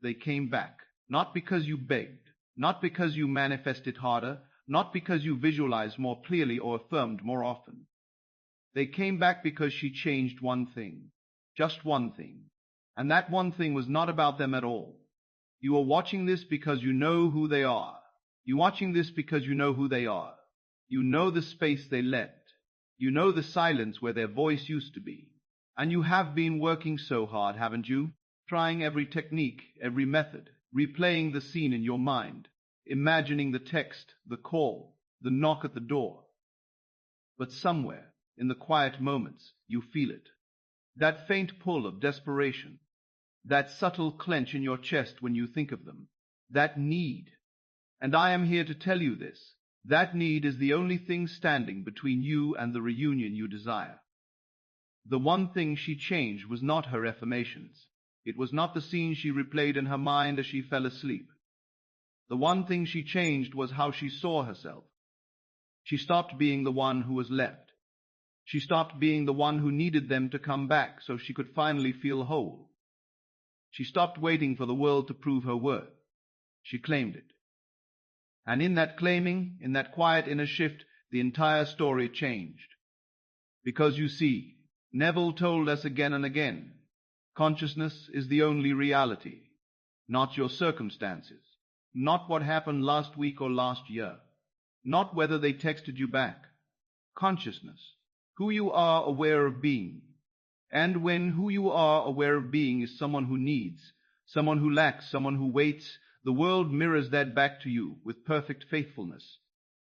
They came back, not because you begged, not because you manifested harder, not because you visualized more clearly or affirmed more often. They came back because she changed one thing, just one thing, and that one thing was not about them at all. You are watching this because you know who they are. You're watching this because you know who they are. You know the space they left. You know the silence where their voice used to be. And you have been working so hard, haven't you? Trying every technique, every method, replaying the scene in your mind, imagining the text, the call, the knock at the door. But somewhere, in the quiet moments, you feel it. That faint pull of desperation, that subtle clench in your chest when you think of them, that need. And I am here to tell you this. That need is the only thing standing between you and the reunion you desire. The one thing she changed was not her affirmations. It was not the scene she replayed in her mind as she fell asleep. The one thing she changed was how she saw herself. She stopped being the one who was left. She stopped being the one who needed them to come back so she could finally feel whole. She stopped waiting for the world to prove her worth. She claimed it. And in that claiming, in that quiet inner shift, the entire story changed. Because you see, Neville told us again and again, consciousness is the only reality, not your circumstances, not what happened last week or last year, not whether they texted you back. Consciousness, who you are aware of being. And when who you are aware of being is someone who needs, someone who lacks, someone who waits, the world mirrors that back to you with perfect faithfulness.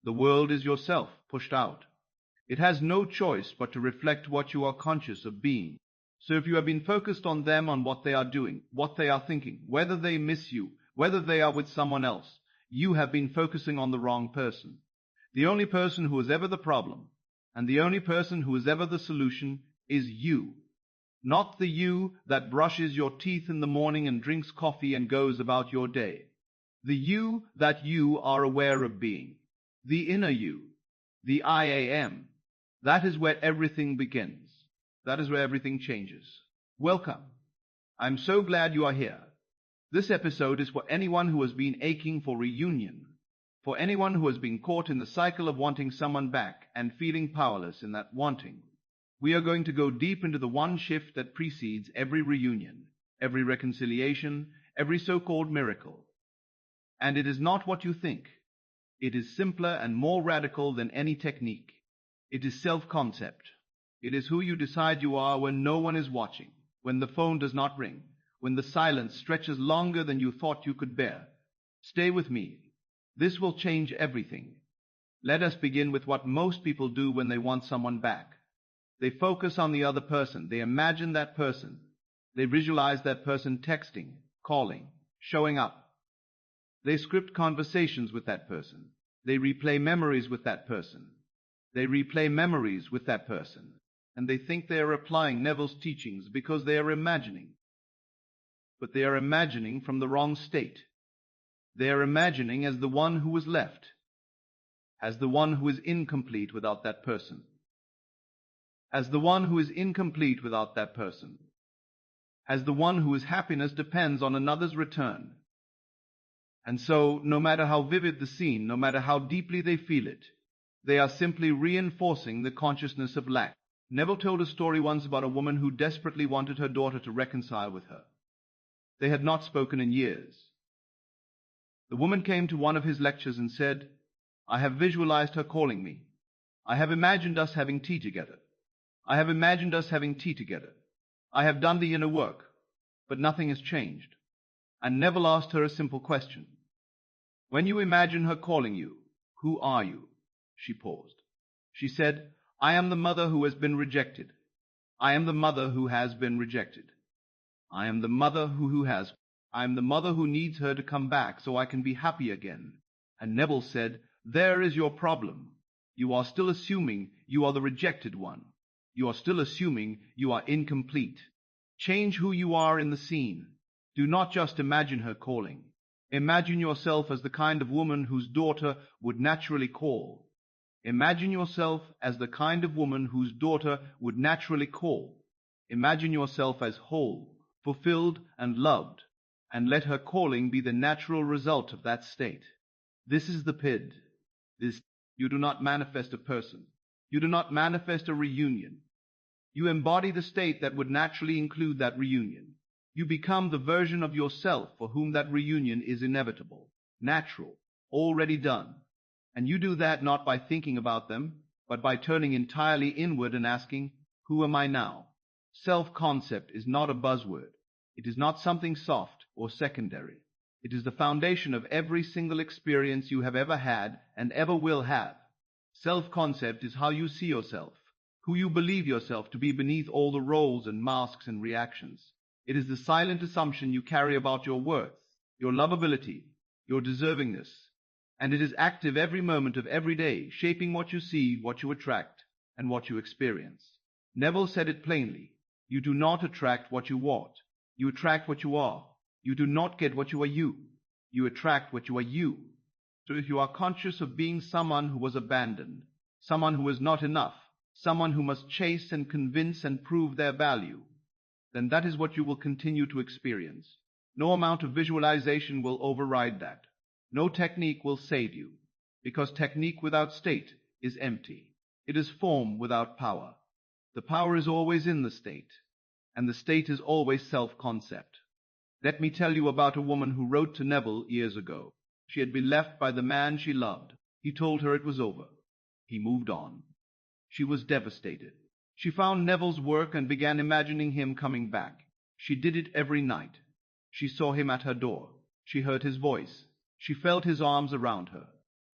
The world is yourself pushed out. It has no choice but to reflect what you are conscious of being. So if you have been focused on them, on what they are doing, what they are thinking, whether they miss you, whether they are with someone else, you have been focusing on the wrong person. The only person who is ever the problem, and the only person who is ever the solution, is you. Not the you that brushes your teeth in the morning and drinks coffee and goes about your day. The you that you are aware of being. The inner you. The I am. That is where everything begins. That is where everything changes. Welcome. I'm so glad you are here. This episode is for anyone who has been aching for reunion. For anyone who has been caught in the cycle of wanting someone back and feeling powerless in that wanting. We are going to go deep into the one shift that precedes every reunion, every reconciliation, every so-called miracle. And it is not what you think. It is simpler and more radical than any technique. It is self-concept. It is who you decide you are when no one is watching, when the phone does not ring, when the silence stretches longer than you thought you could bear. Stay with me. This will change everything. Let us begin with what most people do when they want someone back. They focus on the other person. They imagine that person. They visualize that person texting, calling, showing up. They script conversations with that person. They replay memories with that person. They replay memories with that person. And they think they are applying Neville's teachings because they are imagining. But they are imagining from the wrong state. They are imagining as the one who was left, as the one who is incomplete without that person. As the one who is incomplete without that person, as the one whose happiness depends on another's return. And so, no matter how vivid the scene, no matter how deeply they feel it, they are simply reinforcing the consciousness of lack. Neville told a story once about a woman who desperately wanted her daughter to reconcile with her. They had not spoken in years. The woman came to one of his lectures and said, "I have visualized her calling me. I have imagined us having tea together. I have imagined us having tea together. I have done the inner work, but nothing has changed." And Neville asked her a simple question. "When you imagine her calling you, who are you?" She paused. She said, "I am the mother who has been rejected. I am the mother who has been rejected. I am the mother I am the mother who needs her to come back so I can be happy again." And Neville said, "There is your problem. You are still assuming you are the rejected one. You are still assuming you are incomplete. Change who you are in the scene. Do not just imagine her calling. Imagine yourself as the kind of woman whose daughter would naturally call. Imagine yourself as the kind of woman whose daughter would naturally call. Imagine yourself as whole, fulfilled, and loved. and let her calling be the natural result of that state. This is the PID. This, you do not manifest a person. You do not manifest a reunion. You embody the state that would naturally include that reunion. You become the version of yourself for whom that reunion is inevitable, natural, already done. And you do that not by thinking about them, but by turning entirely inward and asking, who am I now? Self-concept is not a buzzword. It is not something soft or secondary. It is the foundation of every single experience you have ever had and ever will have. Self-concept is how you see yourself, who you believe yourself to be beneath all the roles and masks and reactions. It is the silent assumption you carry about your worth, your lovability, your deservingness, and it is active every moment of every day, shaping what you see, what you attract, and what you experience. Neville said it plainly. You do not attract what you want. You attract what you are. You do not get what you are you. You attract what you are you. So if you are conscious of being someone who was abandoned, someone who is not enough, someone who must chase and convince and prove their value, then that is what you will continue to experience. No amount of visualization will override that. No technique will save you, because technique without state is empty. It is form without power. The power is always in the state, and the state is always self-concept. Let me tell you about a woman who wrote to Neville years ago. She had been left by the man she loved. He told her it was over. He moved on. She was devastated. She found Neville's work and began imagining him coming back. She did it every night. She saw him at her door. She heard his voice. She felt his arms around her.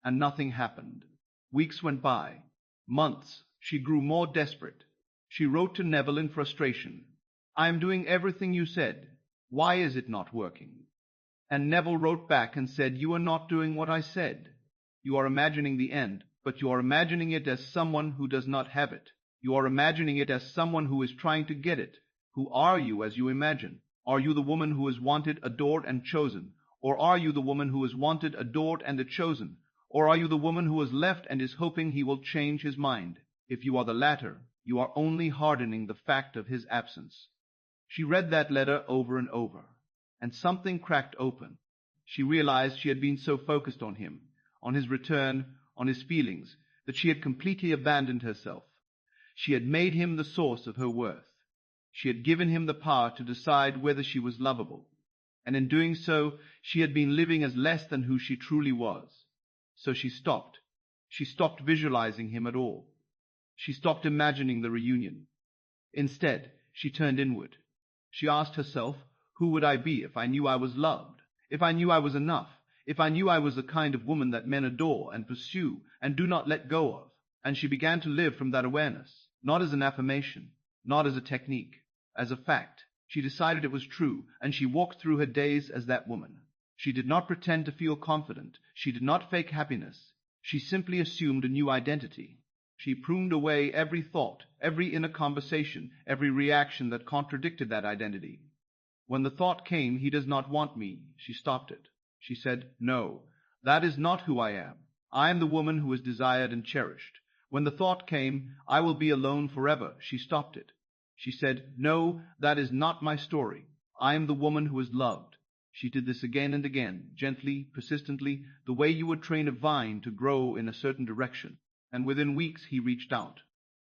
And nothing happened. Weeks went by. Months. She grew more desperate. She wrote to Neville in frustration. I am doing everything you said. Why is it not working? And Neville wrote back and said, you are not doing what I said. You are imagining the end, but you are imagining it as someone who does not have it. You are imagining it as someone who is trying to get it. Who are you as you imagine? Are you the woman who is wanted, adored, and chosen? Or are you the woman who is wanted, adored, and chosen? Or are you the woman who is left and is hoping he will change his mind? If you are the latter, you are only hardening the fact of his absence. She read that letter over and over, and something cracked open. She realized she had been so focused on him, on his return, on his feelings, that she had completely abandoned herself. She had made him the source of her worth. She had given him the power to decide whether she was lovable, and in doing so, she had been living as less than who she truly was. So she stopped. She stopped visualizing him at all. She stopped imagining the reunion. Instead, she turned inward. She asked herself, who would I be if I knew I was loved, if I knew I was enough, if I knew I was the kind of woman that men adore and pursue and do not let go of? And she began to live from that awareness, not as an affirmation, not as a technique, as a fact. She decided it was true, and she walked through her days as that woman. She did not pretend to feel confident. She did not fake happiness. She simply assumed a new identity. She pruned away every thought, every inner conversation, every reaction that contradicted that identity. When the thought came, he does not want me, she stopped it. She said, no, that is not who I am. I am the woman who is desired and cherished. When the thought came, I will be alone forever, she stopped it. She said, no, that is not my story. I am the woman who is loved. She did this again and again, gently, persistently, the way you would train a vine to grow in a certain direction. And within weeks he reached out.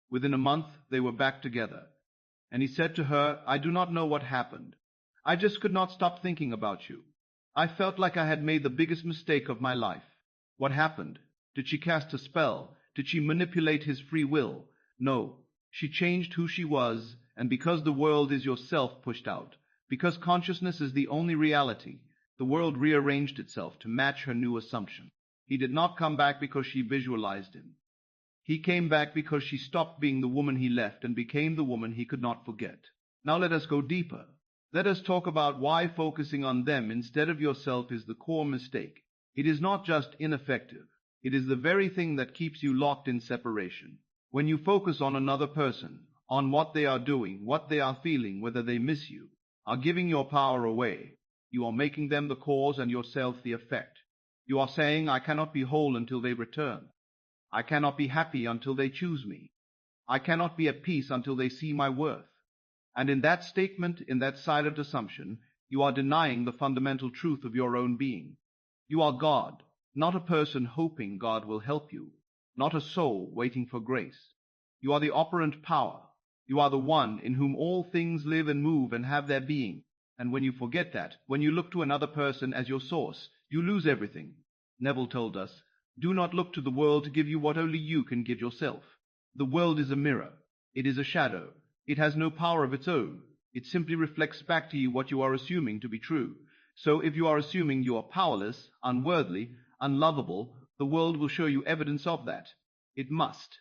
Within a month they were back together. And he said to her, I do not know what happened. I just could not stop thinking about you. I felt like I had made the biggest mistake of my life. What happened? Did she cast a spell? Did she manipulate his free will? No. She changed who she was, and because the world is yourself pushed out, because consciousness is the only reality, the world rearranged itself to match her new assumption. He did not come back because she visualized him. He came back because she stopped being the woman he left and became the woman he could not forget. Now let us go deeper. Let us talk about why focusing on them instead of yourself is the core mistake. It is not just ineffective. It is the very thing that keeps you locked in separation. When you focus on another person, on what they are doing, what they are feeling, whether they miss you, are giving your power away, you are making them the cause and yourself the effect. You are saying, I cannot be whole until they return. I cannot be happy until they choose me. I cannot be at peace until they see my worth. And in that statement, in that silent assumption, You are denying the fundamental truth of your own being. You are God, not a person hoping God will help you, not a soul waiting for grace. You are the operant power. You are the one in whom all things live and move and have their being. And when you forget that, when you look to another person as your source, you lose everything. Neville told us, do not look to the world to give you what only you can give yourself. The world is a mirror. It is a shadow. It has no power of its own. It simply reflects back to you what you are assuming to be true. So if you are assuming you are powerless, unworthy, unlovable, the world will show you evidence of that. It must.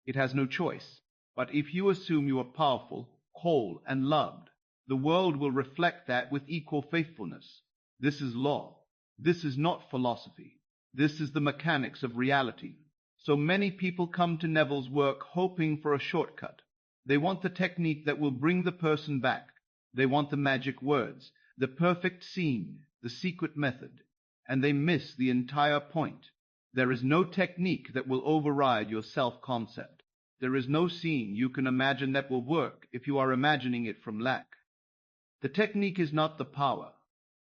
It has no choice. But if you assume you are powerful, whole, and loved, the world will reflect that with equal faithfulness. This is law. This is not philosophy. This is the mechanics of reality. So many people come to Neville's work hoping for a shortcut. They want the technique that will bring the person back. They want the magic words, the perfect scene, the secret method. And they miss the entire point. There is no technique that will override your self-concept. There is no scene you can imagine that will work if you are imagining it from lack. The technique is not the power.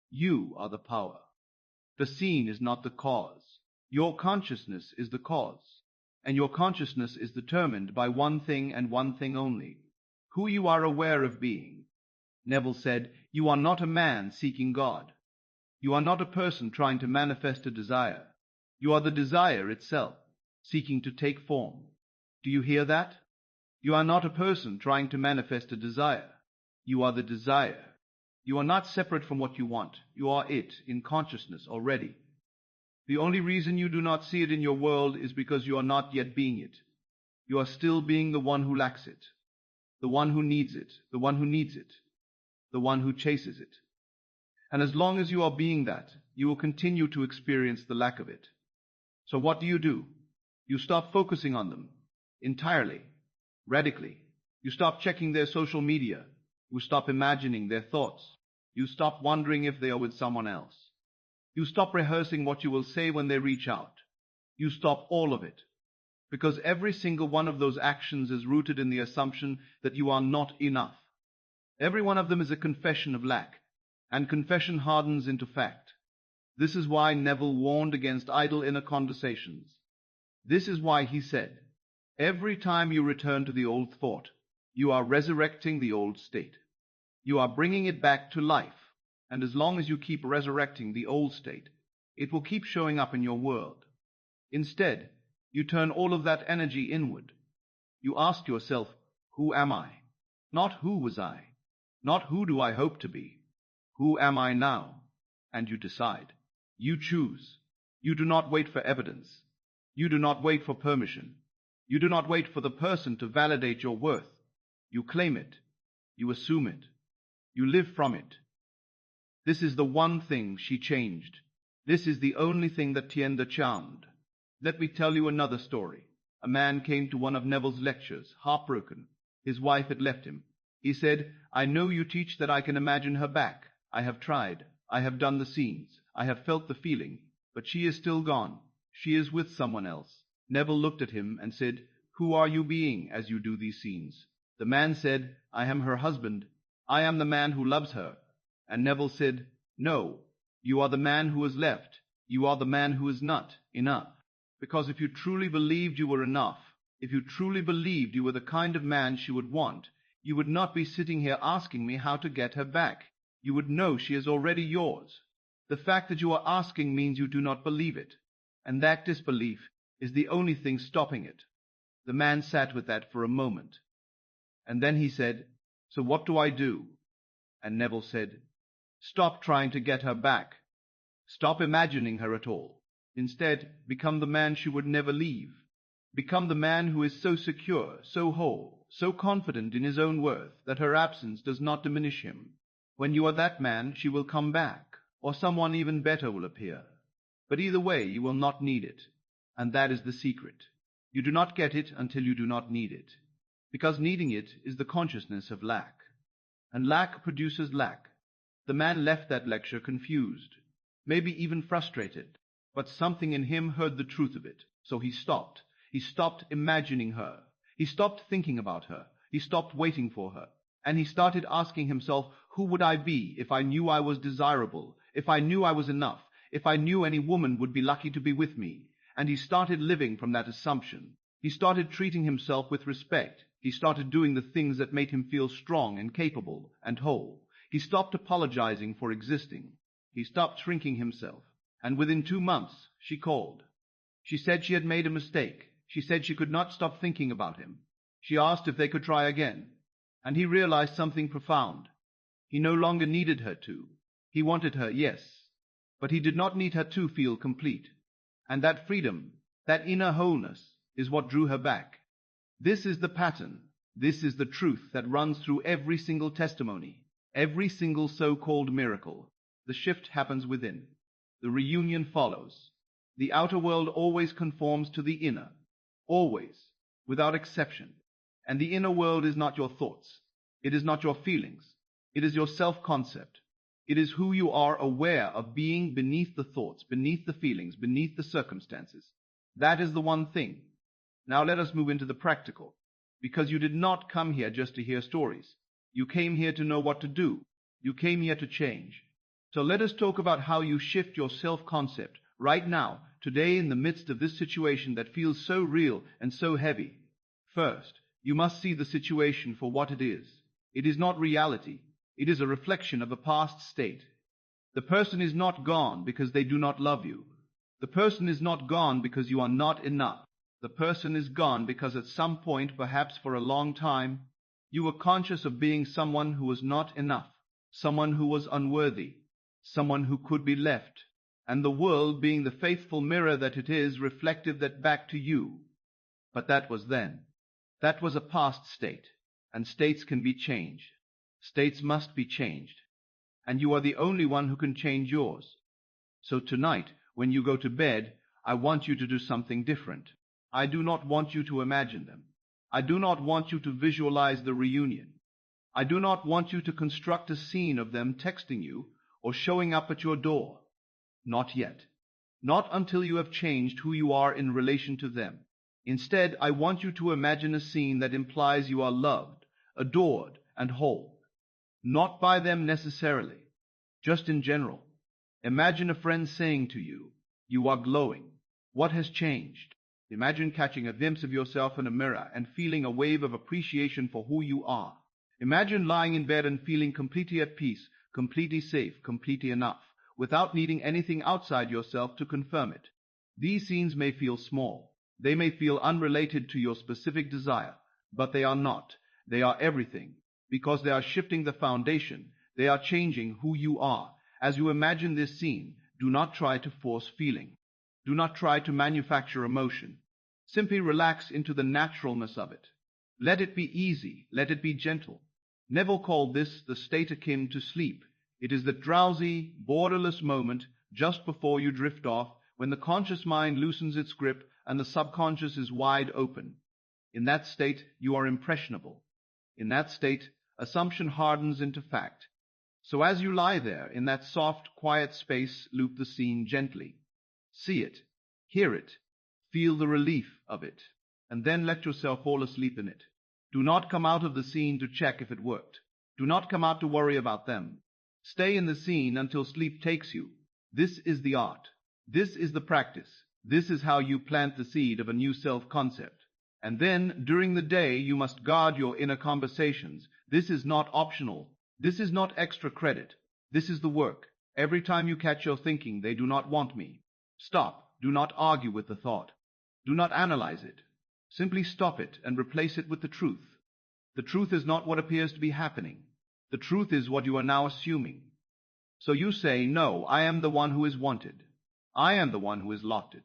You are the power. The scene is not the cause. Your consciousness is the cause. And your consciousness is determined by one thing and one thing only, who you are aware of being. Neville said, you are not a man seeking God. You are not a person trying to manifest a desire. You are the desire itself, seeking to take form. Do you hear that? You are not a person trying to manifest a desire. You are the desire. You are not separate from what you want. You are it in consciousness already. The only reason you do not see it in your world is because you are not yet being it. You are still being the one who lacks it, the one who needs it, the one who needs it, the one who chases it. And as long as you are being that, you will continue to experience the lack of it. So what do? You stop focusing on them entirely, radically. You stop checking their social media. You stop imagining their thoughts. You stop wondering if they are with someone else. You stop rehearsing what you will say when they reach out. You stop all of it. Because every single one of those actions is rooted in the assumption that you are not enough. Every one of them is a confession of lack, and confession hardens into fact. This is why Neville warned against idle inner conversations. This is why he said, every time you return to the old thought, you are resurrecting the old state. You are bringing it back to life. And as long as you keep resurrecting the old state, it will keep showing up in your world. Instead, you turn all of that energy inward. You ask yourself, who am I? Not who was I? Not who do I hope to be? Who am I now? And you decide. You choose. You do not wait for evidence. You do not wait for permission. You do not wait for the person to validate your worth. You claim it. You assume it. You live from it. This is the one thing she changed. This is the only thing that Tienda charmed. Let me tell you another story. A man came to one of Neville's lectures, heartbroken. His wife had left him. He said, I know you teach that I can imagine her back. I have tried. I have done the scenes. I have felt the feeling. But she is still gone. She is with someone else. Neville looked at him and said, who are you being as you do these scenes? The man said, I am her husband. I am the man who loves her. And Neville said, no, you are the man who is left. You are the man who is not enough. Because if you truly believed you were enough, if you truly believed you were the kind of man she would want, you would not be sitting here asking me how to get her back. You would know she is already yours. The fact that you are asking means you do not believe it. And that disbelief is the only thing stopping it. The man sat with that for a moment. And then he said, so what do I do? And Neville said, stop trying to get her back. Stop imagining her at all. Instead, become the man she would never leave. Become the man who is so secure, so whole, so confident in his own worth that her absence does not diminish him. When you are that man, she will come back, or someone even better will appear. But either way, you will not need it. And that is the secret. You do not get it until you do not need it. Because needing it is the consciousness of lack. And lack produces lack. The man left that lecture confused, maybe even frustrated, but something in him heard the truth of it, so he stopped. He stopped imagining her. He stopped thinking about her. He stopped waiting for her. And he started asking himself, who would I be if I knew I was desirable, if I knew I was enough, if I knew any woman would be lucky to be with me? And he started living from that assumption. He started treating himself with respect. He started doing the things that made him feel strong and capable and whole. He stopped apologizing for existing. He stopped shrinking himself. And within 2 months, she called. She said she had made a mistake. She said she could not stop thinking about him. She asked if they could try again. And he realized something profound. He no longer needed her to. He wanted her, yes, but he did not need her to feel complete. And that freedom, that inner wholeness, is what drew her back. This is the pattern. This is the truth that runs through every single testimony, every single so-called miracle. The shift happens within. The reunion follows. The outer world always conforms to the inner, always, without exception. And the inner world is not your thoughts. It is not your feelings. It is your self-concept. It is who you are aware of being beneath the thoughts, beneath the feelings, beneath the circumstances. That is the one thing. Now let us move into the practical, because you did not come here just to hear stories. You came here to know what to do. You came here to change. So let us talk about how you shift your self-concept right now, today, in the midst of this situation that feels so real and so heavy. First, you must see the situation for what it is. It is not reality. It is a reflection of a past state. The person is not gone because they do not love you. The person is not gone because you are not enough. The person is gone because at some point, perhaps for a long time, you were conscious of being someone who was not enough, someone who was unworthy, someone who could be left, and the world, being the faithful mirror that it is, reflected that back to you. But that was then. That was a past state, and states can be changed. States must be changed, and you are the only one who can change yours. So tonight, when you go to bed, I want you to do something different. I do not want you to imagine them. I do not want you to visualize the reunion. I do not want you to construct a scene of them texting you or showing up at your door. Not yet. Not until you have changed who you are in relation to them. Instead, I want you to imagine a scene that implies you are loved, adored, and whole. Not by them necessarily, just in general. Imagine a friend saying to you, "You are glowing. What has changed?" Imagine catching a glimpse of yourself in a mirror and feeling a wave of appreciation for who you are. Imagine lying in bed and feeling completely at peace, completely safe, completely enough, without needing anything outside yourself to confirm it. These scenes may feel small. They may feel unrelated to your specific desire, but they are not. They are everything, because they are shifting the foundation. They are changing who you are. As you imagine this scene, do not try to force feeling. Do not try to manufacture emotion. Simply relax into the naturalness of it. Let it be easy. Let it be gentle. Neville called this the state akin to sleep. It is the drowsy, borderless moment just before you drift off, when the conscious mind loosens its grip and the subconscious is wide open. In that state, you are impressionable. In that state, assumption hardens into fact. So as you lie there in that soft, quiet space, loop the scene gently. See it, hear it, feel the relief of it, and then let yourself fall asleep in it. Do not come out of the scene to check if it worked. Do not come out to worry about them. Stay in the scene until sleep takes you. This is the art. This is the practice. This is how you plant the seed of a new self-concept. And then, during the day, you must guard your inner conversations. This is not optional. This is not extra credit. This is the work. Every time you catch your thinking, "They do not want me," stop. Do not argue with the thought. Do not analyze it. Simply stop it and replace it with the truth. The truth is not what appears to be happening. The truth is what you are now assuming. So you say, "No, I am the one who is wanted. I am the one who is lauded.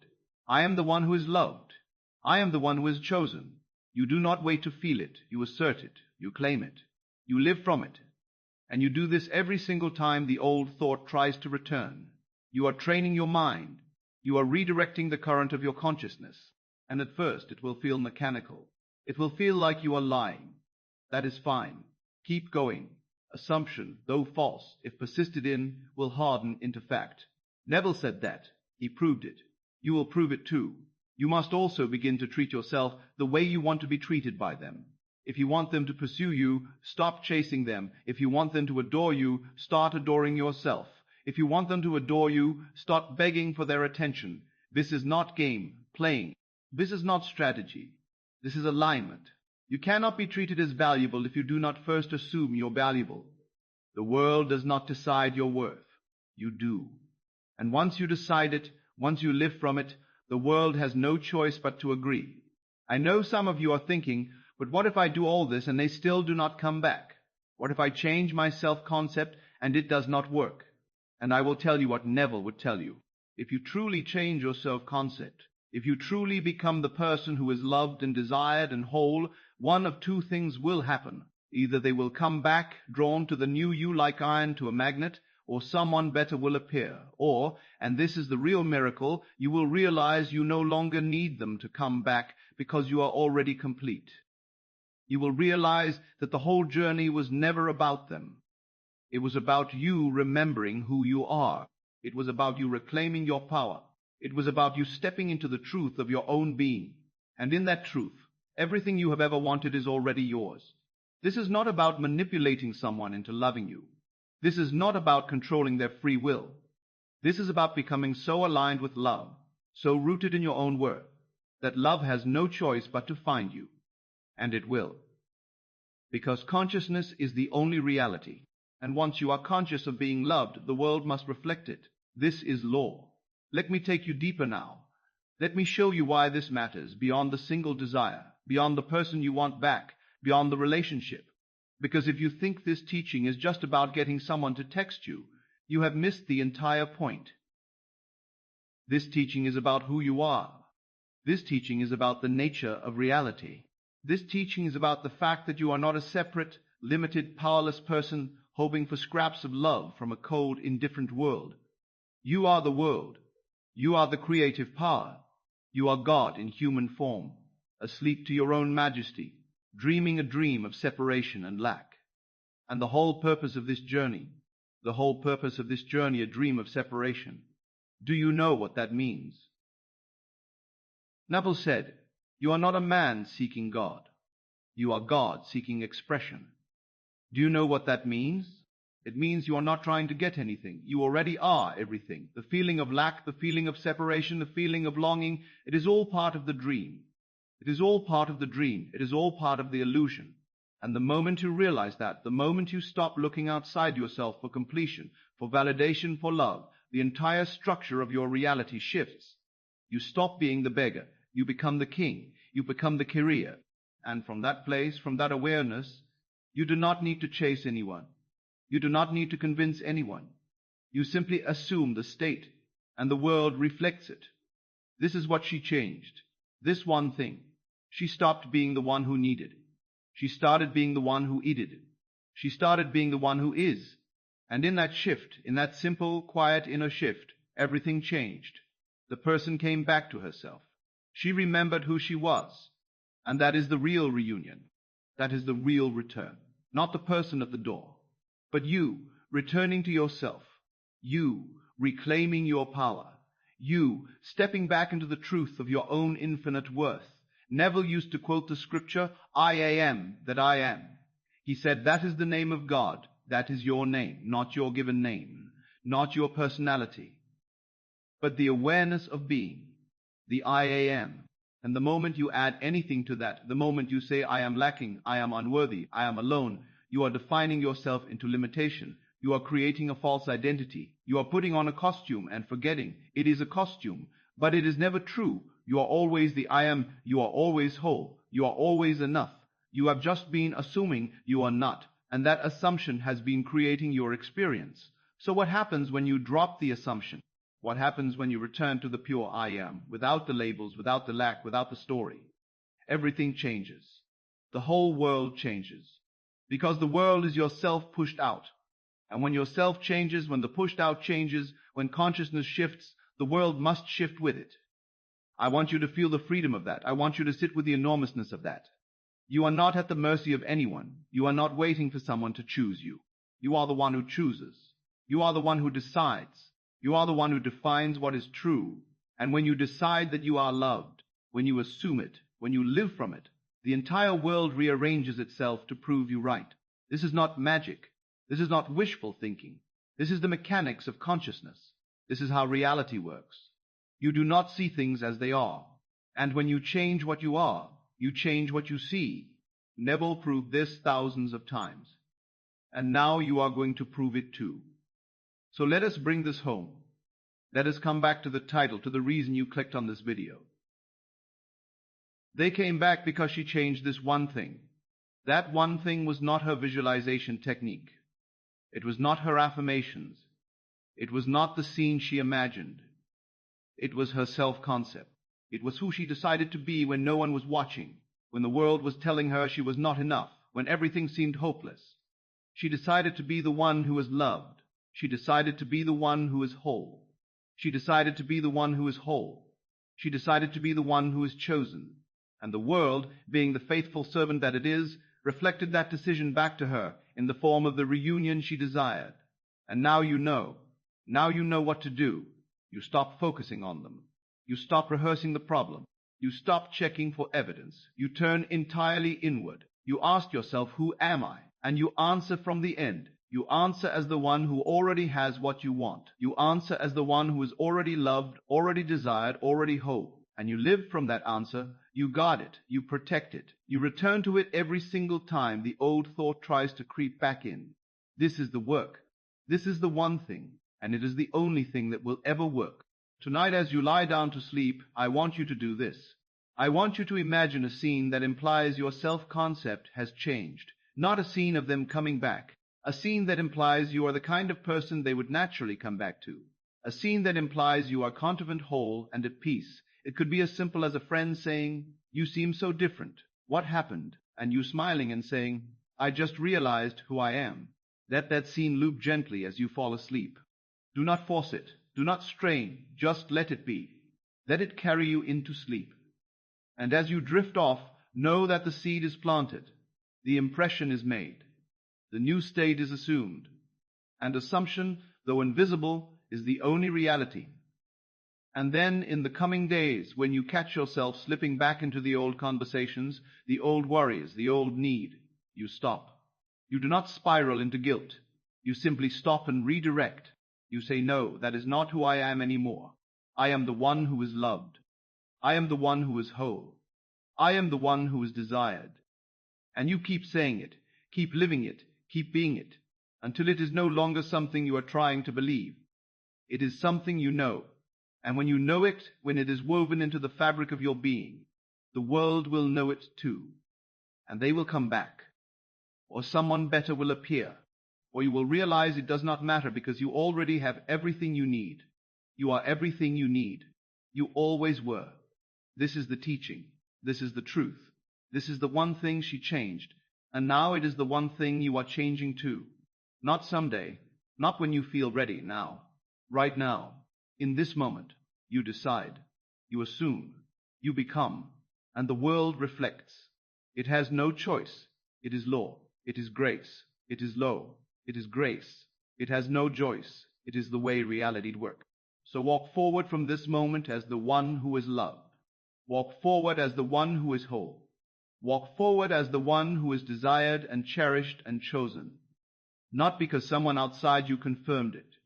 I am the one who is loved. I am the one who is chosen." You do not wait to feel it. You assert it. You claim it. You live from it. And you do this every single time the old thought tries to return. You are training your mind. You are redirecting the current of your consciousness. And at first it will feel mechanical. It will feel like you are lying. That is fine. Keep going. Assumption, though false, if persisted in, will harden into fact. Neville said that. He proved it. You will prove it too. You must also begin to treat yourself the way you want to be treated by them. If you want them to pursue you, stop chasing them. If you want them to adore you, start adoring yourself. If you want them to adore you, start begging for their attention. This is not game, playing. This is not strategy. This is alignment. You cannot be treated as valuable if you do not first assume you're valuable. The world does not decide your worth. You do. And once you decide it, once you live from it, the world has no choice but to agree. I know some of you are thinking, but what if I do all this and they still do not come back? What if I change my self-concept and it does not work? And I will tell you what Neville would tell you. If you truly change your self-concept, if you truly become the person who is loved and desired and whole, one of two things will happen. Either they will come back, drawn to the new you like iron to a magnet, or someone better will appear. Or, and this is the real miracle, you will realize you no longer need them to come back because you are already complete. You will realize that the whole journey was never about them. It was about you remembering who you are. It was about you reclaiming your power. It was about you stepping into the truth of your own being. And in that truth, everything you have ever wanted is already yours. This is not about manipulating someone into loving you. This is not about controlling their free will. This is about becoming so aligned with love, so rooted in your own worth, that love has no choice but to find you. And it will. Because consciousness is the only reality. And once you are conscious of being loved, the world must reflect it. This is law. Let me take you deeper now. Let me show you why this matters, beyond the single desire, beyond the person you want back, beyond the relationship. Because if you think this teaching is just about getting someone to text you, you have missed the entire point. This teaching is about who you are. This teaching is about the nature of reality. This teaching is about the fact that you are not a separate, limited, powerless person hoping for scraps of love from a cold, indifferent world. You are the world. You are the creative power. You are God in human form, asleep to your own majesty, dreaming a dream of separation and lack. And the whole purpose of this journey, a dream of separation. Do you know what that means? Neville said, "You are not a man seeking God. You are God seeking expression." Do you know what that means? It means you are not trying to get anything. You already are everything. The feeling of lack, the feeling of separation, the feeling of longing, it is all part of the dream. It is all part of the dream. It is all part of the illusion. And the moment you realize that, the moment you stop looking outside yourself for completion, for validation, for love, the entire structure of your reality shifts. You stop being the beggar. You become the king. You become the carrier. And from that place, from that awareness, you do not need to chase anyone. You do not need to convince anyone. You simply assume the state, and the world reflects it. This is what she changed. This one thing. She stopped being the one who needed. She started being the one who needed. She started being the one who is. And in that shift, in that simple, quiet inner shift, everything changed. The person came back to herself. She remembered who she was. And that is the real reunion. That is the real return. Not the person at the door, but you returning to yourself. You reclaiming your power. You stepping back into the truth of your own infinite worth. Neville used to quote the scripture, "I am that I am." He said, that is the name of God. That is your name, not your given name, not your personality, but the awareness of being, the I am. And the moment you add anything to that, the moment you say, I am lacking, I am unworthy, I am alone, you are defining yourself into limitation. You are creating a false identity. You are putting on a costume and forgetting it is a costume, but it is never true. You are always the I am. You are always whole. You are always enough. You have just been assuming you are not, and that assumption has been creating your experience. So what happens when you drop the assumption? What happens when you return to the pure I am, without the labels, without the lack, without the story? Everything changes. The whole world changes. Because the world is yourself pushed out. And when yourself changes, when the pushed out changes, when consciousness shifts, the world must shift with it. I want you to feel the freedom of that. I want you to sit with the enormousness of that. You are not at the mercy of anyone. You are not waiting for someone to choose you. You are the one who chooses. You are the one who decides. You are the one who defines what is true. And when you decide that you are loved, when you assume it, when you live from it, The entire world rearranges itself to prove you right. This is not magic. This is not wishful thinking. This is the mechanics of consciousness. This is how reality works. You do not see things as they are. And when you change what you are, you change what you see. Neville proved this thousands of times. And now you are going to prove it too. So let us bring this home. Let us come back to the title, to the reason you clicked on this video. They came back because she changed this one thing. That one thing was not her visualization technique. It was not her affirmations. It was not the scene she imagined. It was her self-concept. It was who she decided to be when no one was watching, when the world was telling her she was not enough, when everything seemed hopeless. She decided to be the one who is loved. She decided to be the one who is whole. She decided to be the one who is whole. She decided to be the one who is chosen. And the world, being the faithful servant that it is, reflected that decision back to her in the form of the reunion she desired. And now you know. Now you know what to do. You stop focusing on them. You stop rehearsing the problem. You stop checking for evidence. You turn entirely inward. You ask yourself, who am I? And you answer from the end. You answer as the one who already has what you want. You answer as the one who is already loved, already desired, already whole. And you live from that answer. You guard it. You protect it. You return to it every single time the old thought tries to creep back in. This is the work. This is the one thing. And it is the only thing that will ever work. Tonight, as you lie down to sleep, I want you to do this. I want you to imagine a scene that implies your self-concept has changed. Not a scene of them coming back. A scene that implies you are the kind of person they would naturally come back to. A scene that implies you are confident, whole, and at peace. It could be as simple as a friend saying, "You seem so different. What happened?" And you smiling and saying, "I just realized who I am." Let that scene loop gently as you fall asleep. Do not force it. Do not strain. Just let it be. Let it carry you into sleep. And as you drift off, know that the seed is planted. The impression is made. The new state is assumed. And assumption, though invisible, is the only reality. And then in the coming days, when you catch yourself slipping back into the old conversations, the old worries, the old need, you stop. You do not spiral into guilt. You simply stop and redirect. You say, "No, that is not who I am anymore. I am the one who is loved. I am the one who is whole. I am the one who is desired." And you keep saying it, keep living it, keep being it, until it is no longer something you are trying to believe. It is something you know. And when you know it, when it is woven into the fabric of your being, the world will know it too. And they will come back. Or someone better will appear. Or you will realize it does not matter because you already have everything you need. You are everything you need. You always were. This is the teaching. This is the truth. This is the one thing she changed. And now it is the one thing you are changing too. Not someday. Not when you feel ready. Now. Right now. In this moment. You decide. You assume. You become. And the world reflects. It has no choice. It is law. It is grace. It is law. It is grace. It has no choice. It is the way reality works. So walk forward from this moment as the one who is loved. Walk forward as the one who is whole. Walk forward as the one who is desired and cherished and chosen. Not because someone outside you confirmed it,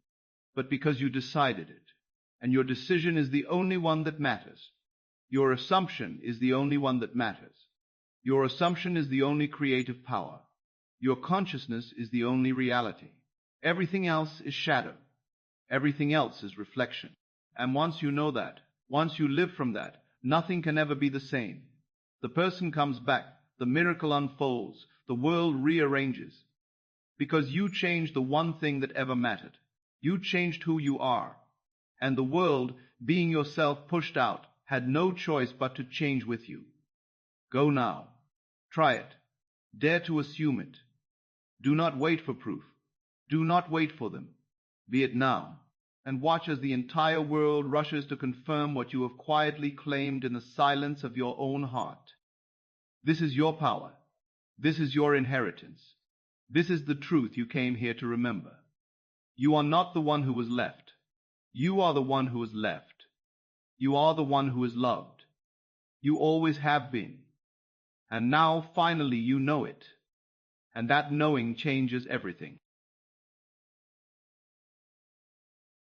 but because you decided it. And your decision is the only one that matters. Your assumption is the only one that matters. Your assumption is the only creative power. Your consciousness is the only reality. Everything else is shadow. Everything else is reflection. And once you know that, once you live from that, nothing can ever be the same. The person comes back, the miracle unfolds, the world rearranges. Because you changed the one thing that ever mattered. You changed who you are. And the world, being yourself pushed out, had no choice but to change with you. Go now. Try it. Dare to assume it. Do not wait for proof. Do not wait for them. Be it now. And watch as the entire world rushes to confirm what you have quietly claimed in the silence of your own heart. This is your power. This is your inheritance. This is the truth you came here to remember. You are not the one who was left. You are the one who is left. You are the one who is loved. You always have been. And now finally you know it. And that knowing changes everything.